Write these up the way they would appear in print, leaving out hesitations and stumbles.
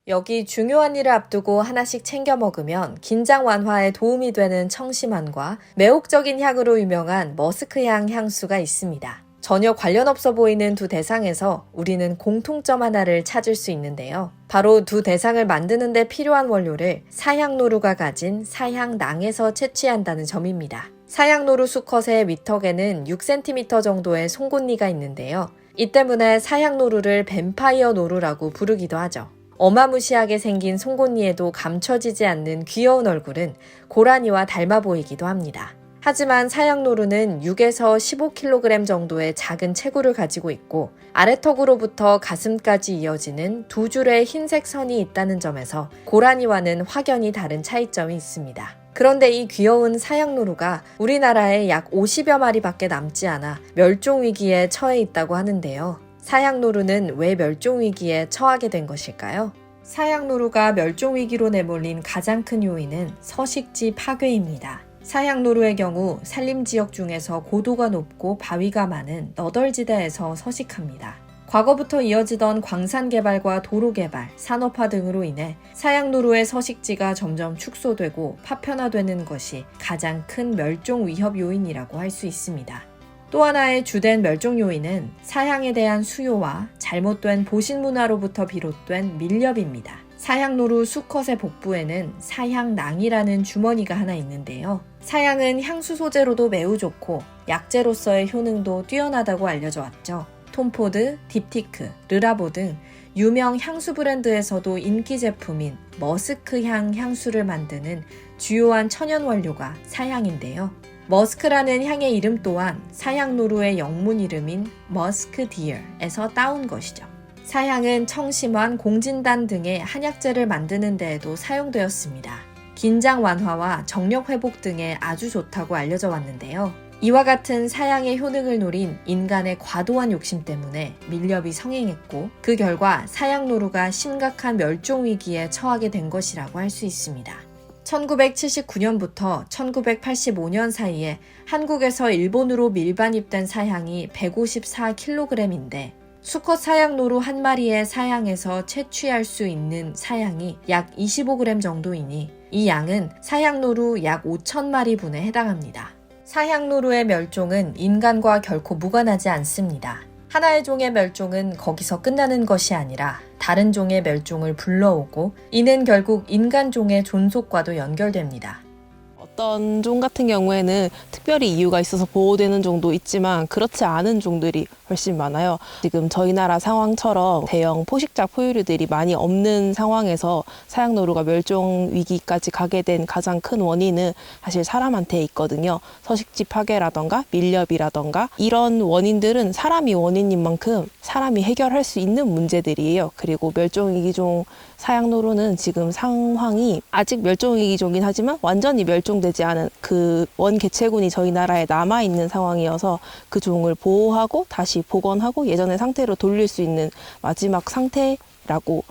여기 중요한 일을 앞두고 하나씩 챙겨 먹으면 긴장 완화에 도움이 되는 청심환과 매혹적인 향으로 유명한 머스크향 향수가 있습니다. 전혀 관련 없어 보이는 두 대상에서 우리는 공통점 하나를 찾을 수 있는데요. 바로 두 대상을 만드는 데 필요한 원료를 사향노루가 가진 사향낭에서 채취한다는 점입니다. 사향노루 수컷의 위턱에는 6cm 정도의 송곳니가 있는데요. 이 때문에 사향노루를 뱀파이어 노루라고 부르기도 하죠. 어마무시하게 생긴 송곳니에도 감춰지지 않는 귀여운 얼굴은 고라니와 닮아 보이기도 합니다. 하지만 사향노루는 6에서 15kg 정도의 작은 체구를 가지고 있고 아래턱으로부터 가슴까지 이어지는 두 줄의 흰색 선이 있다는 점에서 고라니와는 확연히 다른 차이점이 있습니다. 그런데 이 귀여운 사향노루가 우리나라에 약 50여 마리밖에 남지 않아 멸종위기에 처해 있다고 하는데요. 사향노루는 왜 멸종위기에 처하게 된 것일까요? 사향노루가 멸종위기로 내몰린 가장 큰 요인은 서식지 파괴입니다. 사향노루의 경우 산림지역 중에서 고도가 높고 바위가 많은 너덜지대에서 서식합니다. 과거부터 이어지던 광산 개발과 도로 개발, 산업화 등으로 인해 사향노루의 서식지가 점점 축소되고 파편화되는 것이 가장 큰 멸종 위협 요인이라고 할 수 있습니다. 또 하나의 주된 멸종 요인은 사향에 대한 수요와 잘못된 보신 문화로부터 비롯된 밀렵입니다. 사향노루 수컷의 복부에는 사향낭이라는 주머니가 하나 있는데요. 사향은 향수 소재로도 매우 좋고 약재로서의 효능도 뛰어나다고 알려져 왔죠. 톰포드, 딥티크, 르라보 등 유명 향수 브랜드에서도 인기 제품인 머스크향 향수를 만드는 주요한 천연 원료가 사향인데요. 머스크라는 향의 이름 또한 사향노루의 영문 이름인 머스크디어에서 따온 것이죠. 사향은 청심환, 공진단 등의 한약재를 만드는 데에도 사용되었습니다. 긴장 완화와 정력 회복 등에 아주 좋다고 알려져 왔는데요. 이와 같은 사향의 효능을 노린 인간의 과도한 욕심 때문에 밀렵이 성행했고 그 결과 사향노루가 심각한 멸종위기에 처하게 된 것이라고 할 수 있습니다. 1979년부터 1985년 사이에 한국에서 일본으로 밀반입된 사향이 154kg인데 수컷 사향노루 한 마리의 사향에서 채취할 수 있는 사향이 약 25g 정도이니 이 양은 사향노루 약 5,000마리분에 해당합니다. 사향노루의 멸종은 인간과 결코 무관하지 않습니다. 하나의 종의 멸종은 거기서 끝나는 것이 아니라 다른 종의 멸종을 불러오고 이는 결국 인간 종의 존속과도 연결됩니다. 어떤 종 같은 경우에는 특별히 이유가 있어서 보호되는 종도 있지만 그렇지 않은 종들이 훨씬 많아요. 지금 저희 나라 상황처럼 대형 포식자 포유류들이 많이 없는 상황에서 사향노루가 멸종 위기까지 가게 된 가장 큰 원인은 사실 사람한테 있거든요. 서식지 파괴라던가 밀렵이라던가 이런 원인들은 사람이 원인인 만큼 사람이 해결할 수 있는 문제들이에요. 그리고 멸종위기종 사향노루는 지금 상황이 아직 멸종위기종이긴 하지만 완전히 멸종되지 않은 그 원개체군이 저희 나라에 남아있는 상황이어서 그 종을 보호하고 다시 복원하고 예전의 상태로 돌릴 수 있는 마지막 상태라고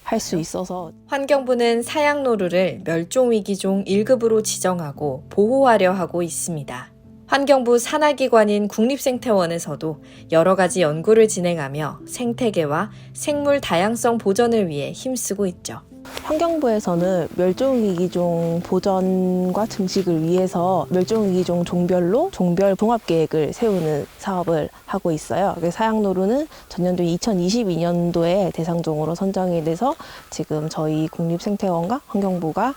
할 수 있어서 환경부는 사향노루를 멸종위기종 1급으로 지정하고 보호하려 하고 있습니다. 환경부 산하기관인 국립생태원에서도 여러 가지 연구를 진행하며 생태계와 생물 다양성 보전을 위해 힘쓰고 있죠. 환경부에서는 멸종위기종 보전과 증식을 위해서 멸종위기종 종별로 종별 종합계획을 세우는 사업을 하고 있어요. 사향노루는 전년도 2022년도에 대상종으로 선정이 돼서 지금 저희 국립생태원과 환경부가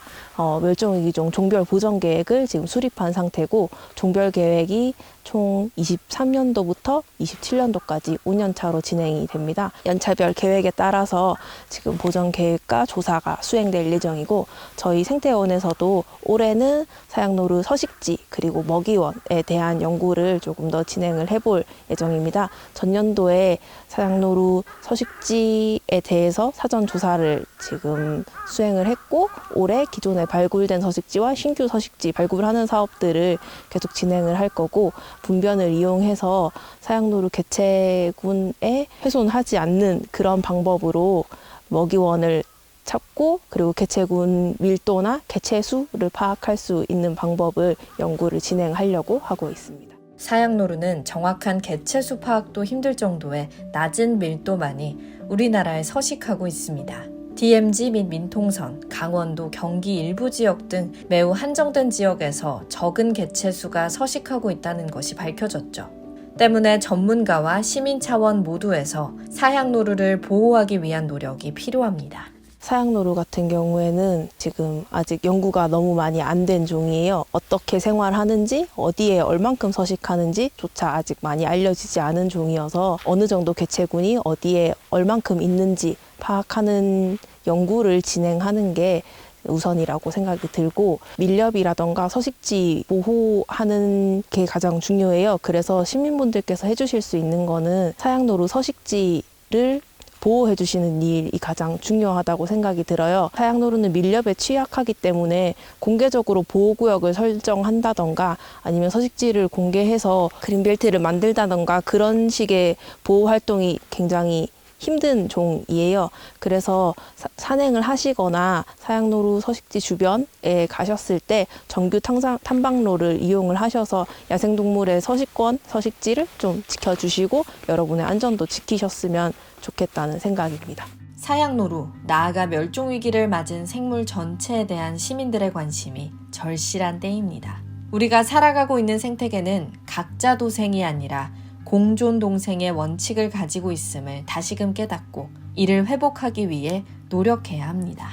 멸종위기종 종별 보전 계획을 지금 수립한 상태고 종별 계획이 총 23년도부터 27년도까지 5년 차로 진행이 됩니다. 연차별 계획에 따라서 지금 보전 계획과 조사가 수행될 예정이고 저희 생태원에서도 올해는 사향노루 서식지 그리고 먹이원에 대한 연구를 조금 더 진행을 해볼 예정입니다. 전년도에 사향노루 서식지에 대해서 사전 조사를 지금 수행을 했고 올해 기존에 발굴된 서식지와 신규 서식지 발굴하는 사업들을 계속 진행을 할 거고 분변을 이용해서 사향노루 개체군에 훼손하지 않는 그런 방법으로 먹이원을 찾고 그리고 개체군 밀도나 개체 수를 파악할 수 있는 방법을 연구를 진행하려고 하고 있습니다. 사향노루는 정확한 개체수 파악도 힘들 정도의 낮은 밀도만이 우리나라에 서식하고 있습니다. DMZ 및 민통선, 강원도, 경기 일부 지역 등 매우 한정된 지역에서 적은 개체수가 서식하고 있다는 것이 밝혀졌죠. 때문에 전문가와 시민 차원 모두에서 사양노루를 보호하기 위한 노력이 필요합니다. 사양노루 같은 경우에는 지금 아직 연구가 너무 많이 안 된 종이에요. 어떻게 생활하는지, 어디에 얼만큼 서식하는지조차 아직 많이 알려지지 않은 종이어서 어느 정도 개체군이 어디에 얼만큼 있는지 파악하는 연구를 진행하는 게 우선이라고 생각이 들고, 밀렵이라던가 서식지 보호하는 게 가장 중요해요. 그래서 시민분들께서 해주실 수 있는 거는 사양노루 서식지를 보호해 주시는 일이 가장 중요하다고 생각이 들어요. 사양노루는 밀렵에 취약하기 때문에 공개적으로 보호구역을 설정한다던가 아니면 서식지를 공개해서 그린벨트를 만들다던가 그런 식의 보호 활동이 굉장히 힘든 종이에요. 그래서 산행을 하시거나 사양노루 서식지 주변에 가셨을 때 정규 탐방로를 이용을 하셔서 야생동물의 서식권, 서식지를 좀 지켜주시고 여러분의 안전도 지키셨으면 좋겠다는 생각입니다. 사양노루, 나아가 멸종위기를 맞은 생물 전체에 대한 시민들의 관심이 절실한 때입니다. 우리가 살아가고 있는 생태계는 각자 도생이 아니라 공존 동생의 원칙을 가지고 있음을 다시금 깨닫고 이를 회복하기 위해 노력해야 합니다.